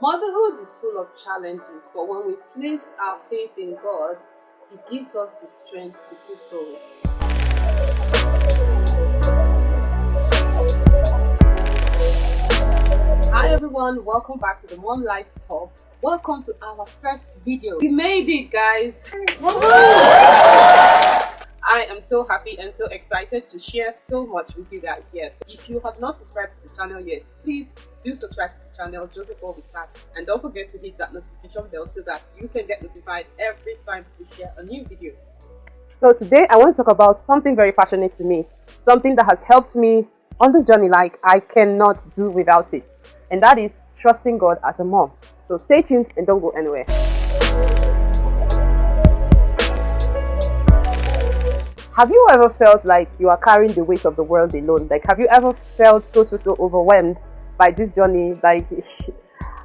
Motherhood is full of challenges, but when we place our faith in God, He gives us the strength to keep going. Hi everyone, welcome back to the One Life Hub. Welcome to our first video. We made it, guys! I am so happy and so excited to share so much with you guys. Yes, if you have not subscribed to the channel yet, please do subscribe to the channel just before we start, and don't forget to hit that notification bell so that you can get notified every time we share a new video. So today I want to talk about something very passionate to me, something that has helped me on this journey like I cannot do without it, and that is trusting God as a mom. So stay tuned and don't go anywhere. Have you ever felt like you are carrying the weight of the world alone? Like, have you ever felt so overwhelmed by this journey? Like,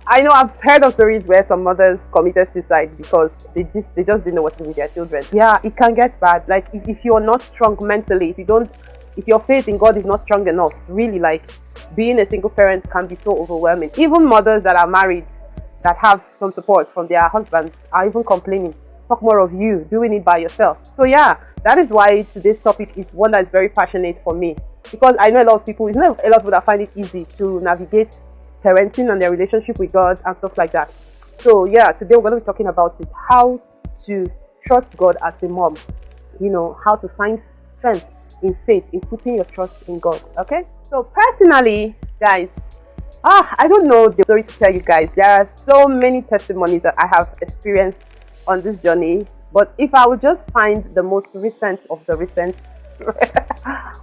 I know I've heard of stories where some mothers committed suicide because they just didn't know what to do with their children. Yeah, it can get bad. Like, if you're not strong mentally, if your faith in God is not strong enough, really, like, being a single parent can be so overwhelming. Even mothers that are married, that have some support from their husbands, are even complaining. Talk more of you doing it by yourself. So yeah, that is why today's topic is one that is very passionate for me, because I know a lot of people that find it easy to navigate parenting and their relationship with God and stuff like that. So yeah, today we're going to be talking about it, how to trust God as a mom, how to find strength in faith, in putting your trust in God. Okay, so personally, guys, I don't know the story to tell you guys. There are so many testimonies that I have experienced on this journey, but if I would just find the most recent of the recent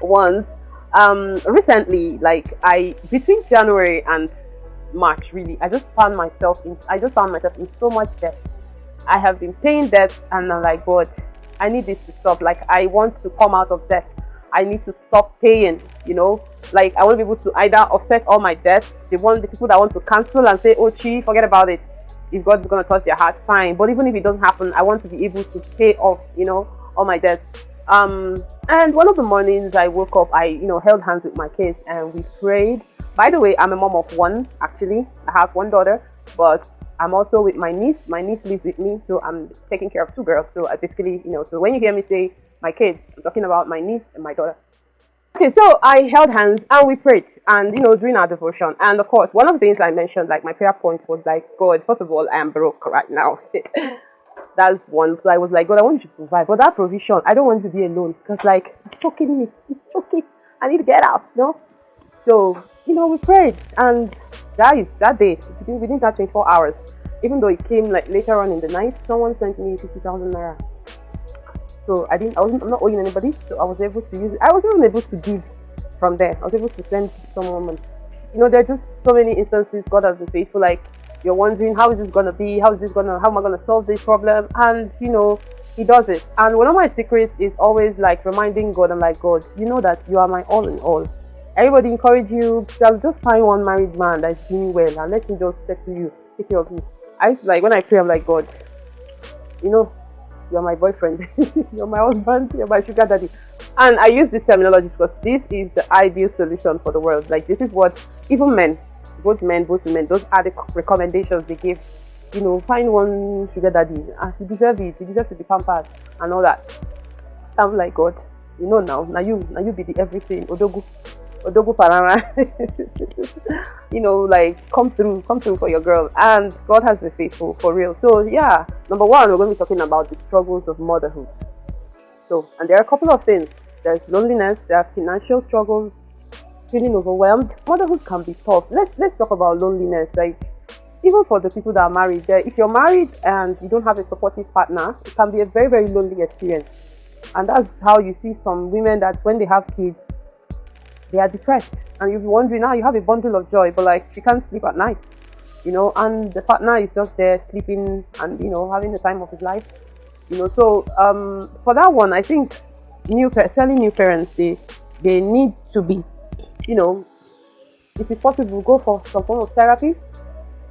ones, recently, like between January and March, really, I just found myself in so much debt. I have been paying debt, and I'm like, God, I need this to stop. Like, I want to come out of debt. I need to stop paying, like, I want to be able to either offset all my debts. The people that want to cancel and say, oh, forget about it. If God's going to touch their heart, fine. But even if it doesn't happen, I want to be able to pay off, all my debts. And one of the mornings I woke up, I, held hands with my kids and we prayed. By the way, I'm a mom of one, actually. I have one daughter, but I'm also with my niece. My niece lives with me, so I'm taking care of two girls. So I basically, so when you hear me say my kids, I'm talking about my niece and my daughter. Okay, so I held hands and we prayed, and during our devotion, and of course one of the things I mentioned, like, my prayer point was like, God, first of all, I am broke right now. That's one. So I was like, God, I want you to provide, but that provision, I don't want to be alone, because like, it's choking me, I need to get out, So we prayed, and guys, that day, within that 24 hours, even though it came like later on in the night, someone sent me 50,000 naira. So I'm not owing anybody, so I was able to use it. I was even able to give from there. I was able to send someone. There are just so many instances God has been faithful. Like, you're wondering, how is this gonna be? How am I gonna solve this problem? And He does it. And one of my secrets is always like reminding God. I'm like, God, you know that you are my all in all. Everybody encourage you. Just find one married man that's doing well and let him just settle you, take care of you. When I pray, I'm like, God, you're my boyfriend, you're my husband, you're my sugar daddy. And I use this terminology because this is the ideal solution for the world. Like, this is what even men, both women, those are the recommendations they give. Find one sugar daddy, and he deserves it, he deserves to be pampered and all that. I'm like, God, now you be the everything, Odogu Parara. Like, come through for your girl. And God has been faithful, for real. So yeah, number one, we're going to be talking about the struggles of motherhood. So, and there are a couple of things. There's loneliness, there are financial struggles, feeling overwhelmed. Motherhood can be tough. Let's talk about loneliness. Like, even for the people that are married, if you're married and you don't have a supportive partner, it can be a very, very lonely experience. And that's how you see some women that when they have kids, they are depressed, and you'll be wondering, now you have a bundle of joy, but like, she can't sleep at night, and the partner is just there sleeping and having the time of his life, So for that one, I think especially new parents, they need to be, if it's possible, go for some form of therapy,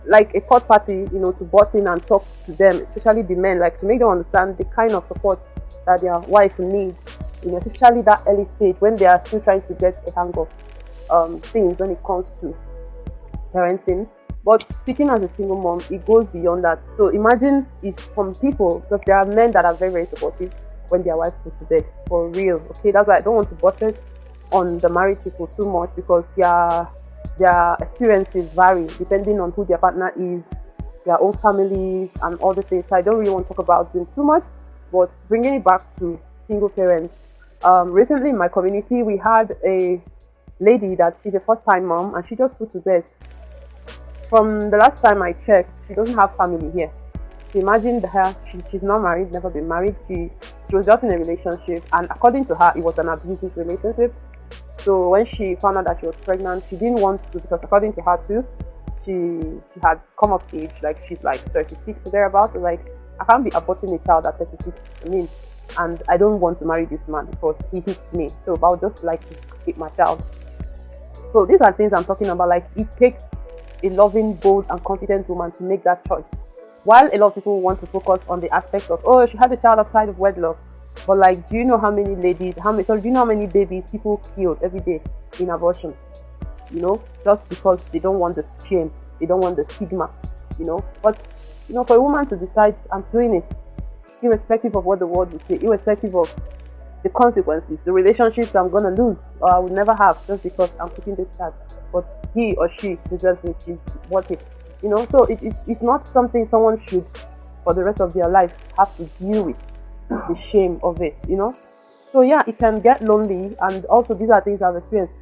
like a third party, to butt in and talk to them, especially the men, like, to make them understand the kind of support that their wife needs, especially that early stage when they are still trying to get a hang of things when it comes to parenting. But speaking as a single mom, it goes beyond that. So imagine if some people, because there are men that are very, very supportive when their wives put to bed, for real. Okay, that's why I don't want to buttress on the married people too much, because their experiences vary depending on who their partner is, their own families, and all the things. So I don't really want to talk about them too much. But bringing it back to single parents, recently in my community, we had a lady that she's a first-time mom, and she just put to bed. From the last time I checked, she doesn't have family here. So imagine her, she's not married, never been married. She was just in a relationship, and according to her, it was an abusive relationship. So when she found out that she was pregnant, she didn't want to, because according to her too, she had come of age, like she's like 36 or thereabouts. So like, I can't be aborting a child at 36. I mean, and I don't want to marry this man because he hits me. So I would just like to keep my child. So these are things I'm talking about. Like, it takes a loving, bold, and confident woman to make that choice. While a lot of people want to focus on the aspect of, oh, she had a child outside of wedlock, but like, do you know how many ladies, do you know how many babies people killed every day in abortion? You know, just because they don't want the shame, they don't want the stigma, you know. But you know, for a woman to decide, I'm doing it, irrespective of what the world will say, irrespective of the consequences, the relationships I'm gonna lose or I will never have, just because I'm putting this child. But he or she deserves it, she's worth it, you know. So it's not something someone should, for the rest of their life, have to deal with the shame of it, you know. So yeah, it can get lonely, and also these are things I've experienced.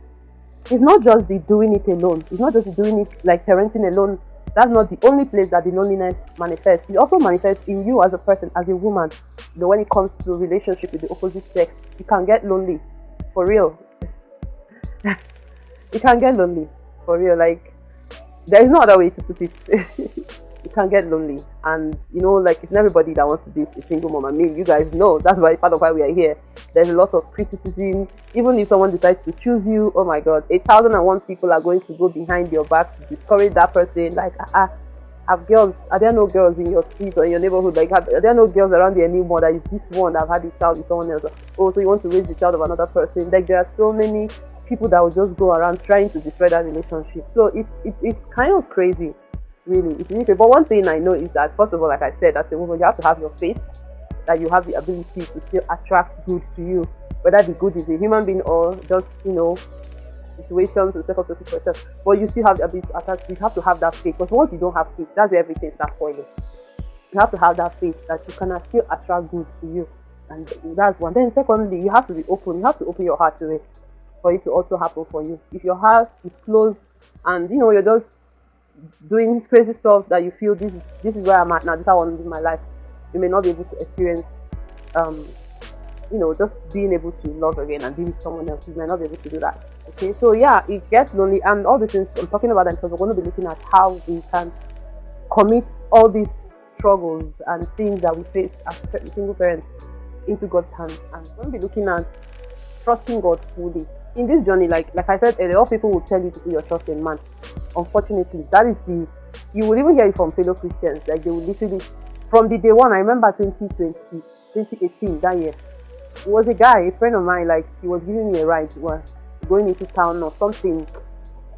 It's not just the doing it alone. It's not just the doing it like parenting alone. That's not the only place that the loneliness manifests. It also manifests in you as a person, as a woman. You know, when it comes to relationship with the opposite sex, you can get lonely, for real. You can get lonely, for real. Like, there is no other way to put it. You can get lonely, and you know, like, it's not everybody that wants to be a single mom. I mean, you guys know that's why part of why we are here. There's a lot of criticism. Even if someone decides to choose you, oh my god, 1,001 people are going to go behind your back to discourage that person. Like, have girls? Are there no girls in your street or in your neighborhood? Like, are there no girls around there anymore? That is this one that have had a child with someone else? Oh, so you want to raise the child of another person? Like, there are so many people that will just go around trying to destroy that relationship. So it's kind of crazy. Really, it's really crazy. But one thing I know is that, first of all, like I said, as a woman, you have to have your faith, that you have the ability to still attract good to you, whether the good is a human being or just, you know, situations and circumstances for yourself. But you still have the ability to attract. You have to have that faith, because once you don't have faith, that's where everything starts falling. You have to have that faith that you can still attract good to you, and that's one. Then secondly, you have to be open. You have to open your heart to it for it to also happen for you. If your heart is closed and you know you're just doing crazy stuff that you feel this is where I'm at now, this is how I want to live my life, you may not be able to experience you know, just being able to love again and be with someone else. You may not be able to do that. Okay, so yeah, it gets lonely, and all the things I'm talking about them, because we're going to be looking at how we can commit all these struggles and things that we face as single parents into God's hands, and we're going to be looking at trusting God fully in this journey. Like I said earlier, all people will tell you to put your trust in man. Unfortunately, that is you will even hear it from fellow Christians. Like, they will literally, from the day one, I remember 2018, that year, it was a guy, a friend of mine, like, he was giving me a ride. We were going into town or something.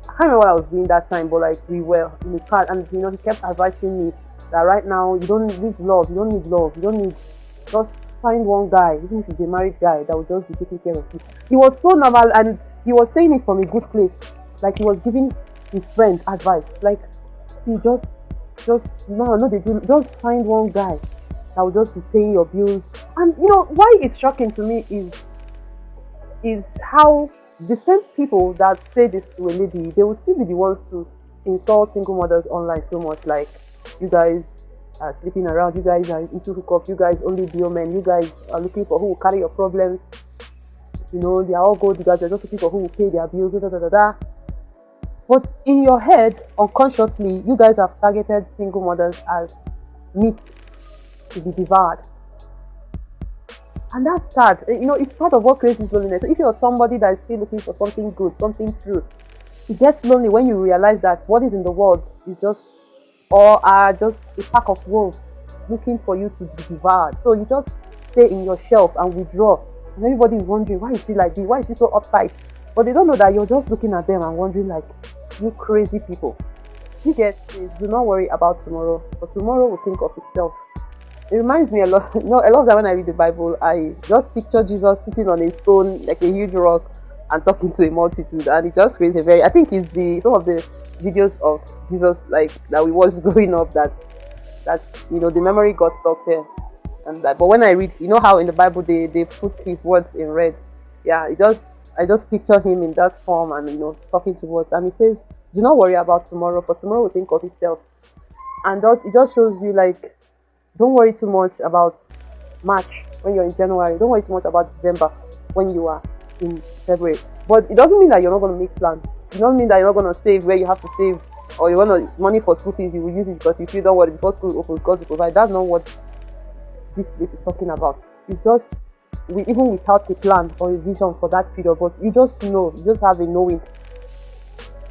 I can't remember what I was doing that time, but like, we were in the car, and you know, he kept advising me that right now, you don't need love, you don't need, just find one guy, even if he's a married guy, that will just be taking care of you. He was so normal, and he was saying it from a good place. Like, he was giving his friend advice, like, see, just find one guy that will just be paying your bills. And you know why it's shocking to me is how the same people that say this to a lady, they will still be the ones to insult single mothers online so much. Like, you guys are sleeping around, you guys are into hookup, you guys only deal men, you guys are looking for who will carry your problems, you know, they are all gold diggers, they're just looking for who will pay their bills, But in your head, unconsciously, you guys have targeted single mothers as meat to be devoured. And that's sad. You know, it's part of what creates this loneliness. So if you're somebody that is still looking for something good, something true, it gets lonely when you realize that what is in the world is just a pack of wolves looking for you to be devoured. So you just stay in your shelf and withdraw. And everybody is wondering, why is she like this? Why is she so uptight? But they don't know that you're just looking at them and wondering, like, you crazy people. You get this, do not worry about tomorrow, for tomorrow will think of itself. It reminds me a lot, a lot of that when I read the Bible, I just picture Jesus sitting on a stone, like a huge rock, and talking to a multitude, and it just creates a very, I think it's some of the videos of Jesus, like, that we watched growing up, the memory got stuck there. And that, but when I read, how in the Bible they put his words in red. Yeah, I just picture him in that form, and talking to us, and he says, do not worry about tomorrow, for tomorrow will think of itself. And it just shows you, like, don't worry too much about March when you're in January. Don't worry too much about December when you are in February. But it doesn't mean that you're not going to make plans. It doesn't mean that you're not going to save where you have to save, or you want money for school fees, you will use it because if you don't worry, before school opens, God will provide. That's not what this place is talking about. It's just, even without a plan or a vision for that period, but you just know, you just have a knowing,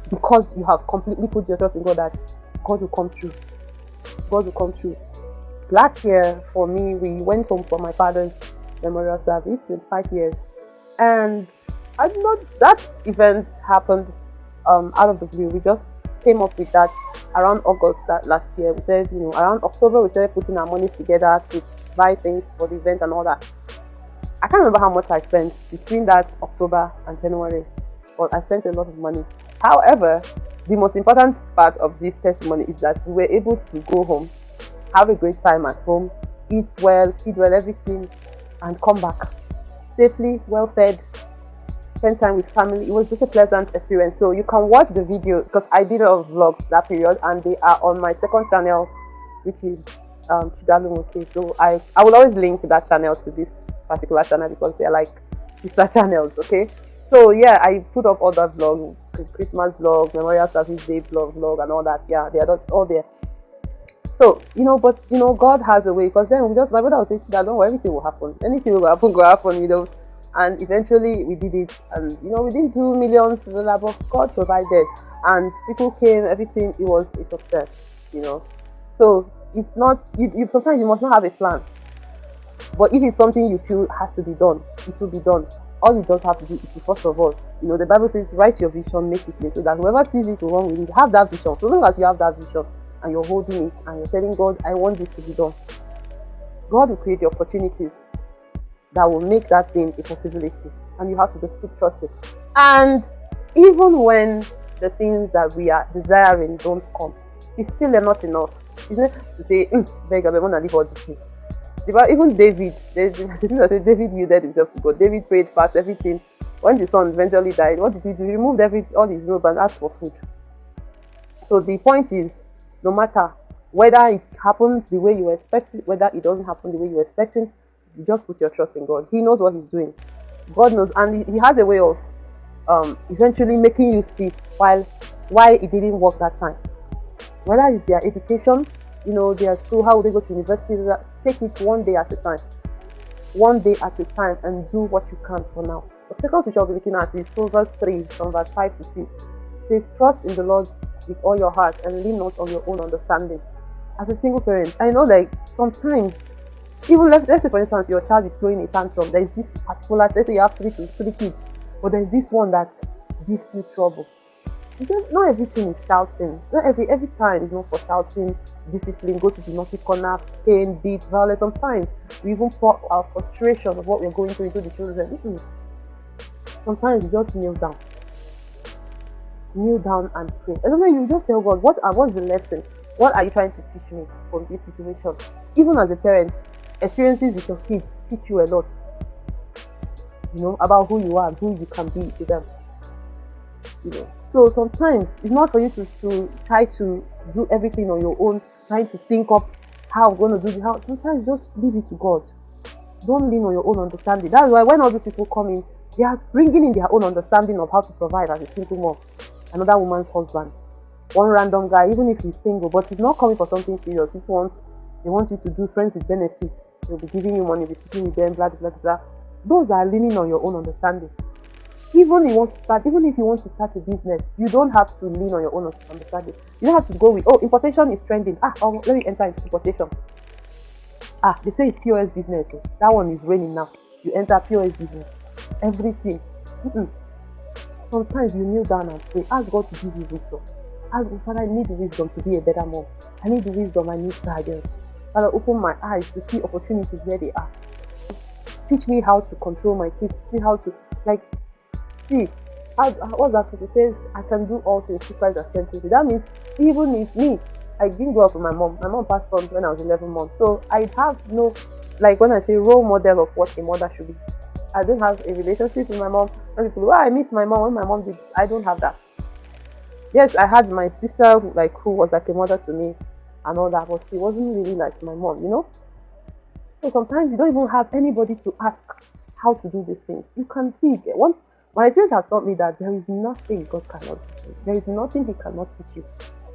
because you have completely put your trust in God, that God will come through. God will come through. Last year, for me, we went home for my father's memorial service, 25 years, and I did not. That event happened out of the blue. We just came up with that around August last year. We said, around October, we started putting our money together to buy things for the event and all that. I can't remember how much I spent between that October and January, but I spent a lot of money. However, the most important part of this testimony is that we were able to go home, have a great time at home, eat well, feed well, everything, and come back safely, well fed, spend time with family. It was just a pleasant experience. So you can watch the video, because I did a lot of vlogs that period, and they are on my second channel, which is Chidalumoke. So I will always link that channel to this particular channel, because they're like sister channels. Okay, so yeah, I put up other vlogs, Christmas vlog, Memorial Service Day vlog, and all that. Yeah, they are all there. So but God has a way, because then my brother will say, "Don't worry, everything will happen. Anything will happen, And eventually we did it, and we didn't do millions, but God provided, and people came, everything. It was a success, So it's not, you sometimes you must not have a plan, but if it's something you feel has to be done, it will be done. All you just have to do is, first of all, the Bible says, write your vision, make it plain, so that whoever sees it will run with it. Have that vision. So long as you have that vision and you're holding it and you're telling God, I want this to be done, God will create the opportunities that will make that thing a possibility, and you have to just keep trusting. And even when the things that we are desiring don't come, it's still not enough, isn't it? To say, beg, I want to leave all this thing. Even David, there's the thing that says David yielded himself to God. David prayed fast, everything. When the son eventually died, what did he do? He removed all his robe and asked for food. So the point is, no matter whether it happens the way you expect it, whether it doesn't happen the way you expect it, you just put your trust in God. He knows what he's doing. God knows, and he has a way of eventually making you see why it didn't work that time. Whether it's their education, their school, how they go to university, take it one day at a time. One day at a time, and do what you can for now. The second which I'll be looking at is Proverbs 3, from verse 5 to 6. It says, trust in the Lord with all your heart and lean not on your own understanding. As a single parent, I know, like, sometimes, even let's say for instance your child is throwing a tantrum, there is this particular, let's say you have three kids, but there's this one that gives you trouble. Because not everything is shouting. Not every time is not for shouting, discipline, go to the naughty corner, pain, beat, violence. Sometimes we even pour our frustration of what we're going through into the children. Sometimes you just kneel down and pray. And then you just tell God, what's the lesson? What are you trying to teach me from this situation? Even as a parent, experiences with your kids teach you a lot, about who you are and who you can be to them. So sometimes it's not for you to try to do everything on your own, trying to think up how I'm going to do this. Sometimes just leave it to God. Don't lean on your own understanding. That's why when all these people come in, they are bringing in their own understanding of how to survive as a single mom, another woman's husband, one random guy, even if he's single, but he's not coming for something serious. They want you to do friends with benefits. They'll be giving you money, be sitting with them, blah, blah, blah. Those are leaning on your own understanding. Even if you want to start a business, you don't have to lean on your own understanding. You don't have to go with, importation is trending. Let me enter into importation. They say it's POS business. That one is raining now. You enter POS business. Everything. Sometimes you kneel down and pray. Ask God to give you wisdom. ask God, Father, I need the wisdom to be a better mom. I need the wisdom, I need guidance. Father, open my eyes to see opportunities where they are. Teach me how to control my kids. Teach me how to, see. What's that? It says, I can do all things through Christ that strengthens me. That means, even if me, I didn't grow up with my mom. My mom passed on when I was 11 months. So I have no, when I say role model of what a mother should be. I don't have a relationship with my mom. When people, I miss my mom when my mom did. I don't have that. Yes, I had my sister who was like a mother to me and all that, but she wasn't really like my mom, So sometimes you don't even have anybody to ask how to do these things. You can see it. My experience has taught me that there is nothing God cannot teach you. There is nothing He cannot teach you.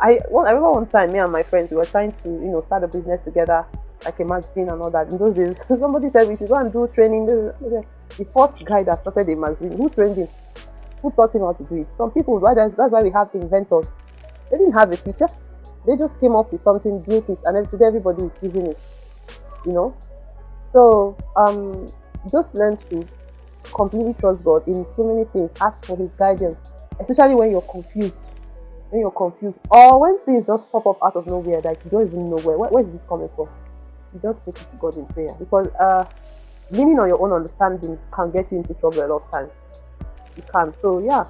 I remember one time, me and my friends, we were trying to, start a business together, like a magazine and all that. In those days, somebody said we should go and do training. The first guy that started a magazine, who trained him? Who taught him how to do it? Some people, that's why we have inventors. They didn't have a teacher. They just came up with something, built it, and today everybody is using it. So just learn to completely trust God in so many things. Ask for His guidance, especially when you're confused. Or when things just pop up out of nowhere, like you don't even know where is this coming from. You just take it to God in prayer, because leaning on your own understanding can get you into trouble a lot of times. You can. So yeah,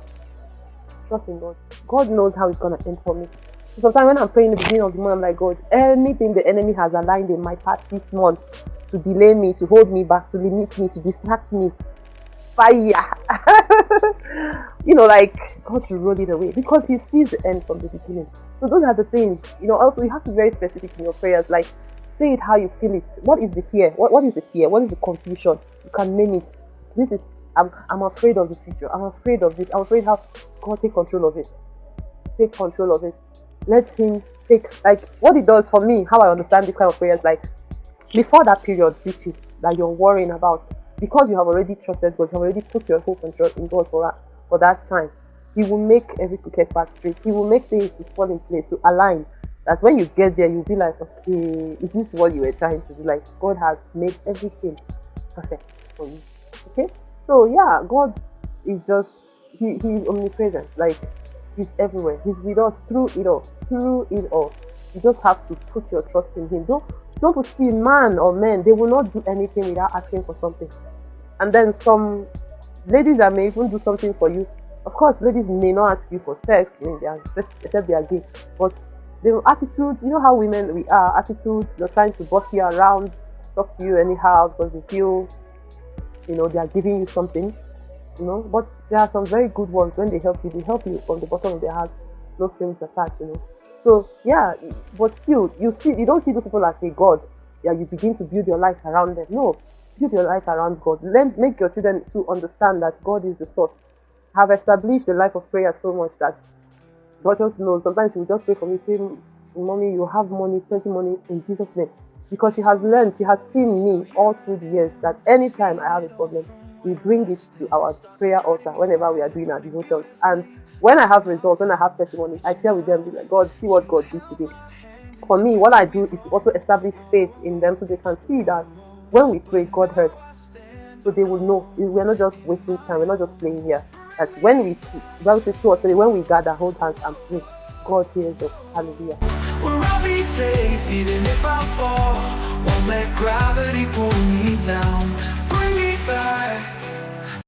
trust in God. God knows how it's gonna end for me. So sometimes when I'm praying in the beginning of the month, I'm like, God, anything the enemy has aligned in my path this month to delay me, to hold me back, to limit me, to distract me, fire. God should roll it away, because He sees the end from the beginning. So those are the things. Also you have to be very specific in your prayers. Like, say it how you feel it. What is the fear? What is the fear? What is the confusion? You can name it. This is I'm afraid of the future. I'm afraid of this. I'm afraid how God take control of it. Take control of it. Let Him take, what He does for me, how I understand this kind of prayers, before that period, which is that you're worrying about, because you have already trusted God, you have already put your hope and trust in God for that time. He will make every crooked path straight. He will make things to fall in place, to align. That when you get there, you'll be like, okay, is this what you were trying to do? God has made everything perfect for you. Okay? So yeah, God is just, He's omnipresent. He's everywhere. He's with us through it all. You just have to put your trust in Him. Don't see man or men, they will not do anything without asking for something. And then some ladies that may even do something for you. Of course, ladies may not ask you for sex, except they are gay. But the attitude, you know how women we are, attitude, they're trying to boss you around, talk to you anyhow because they feel, they are giving you something, But there are some very good ones. When they help you from the bottom of their heart, no strings attached, So yeah, but still, you don't see those people as a God. Yeah, you begin to build your life around them. No, build your life around God. Make your children to understand that God is the source. Have established the life of prayer so much that God just knows. Sometimes He will just pray for me, say, Mommy, you have money, plenty money in Jesus' name. Because He has learned, He has seen me all through the years that anytime I have a problem, we bring it to our prayer altar whenever we are doing our devotions. And when I have results, when I have testimonies, I share with them, be like, God, see what God did today. For me, what I do is to also establish faith in them so they can see that when we pray, God heard. So they will know we're not just wasting time, we're not just playing here. That when we pray, the Bible says 2 or 3, when we gather, hold hands and pray, God hears us. Hallelujah. Where I'll be safe, even if I fall, won't let gravity pull me down.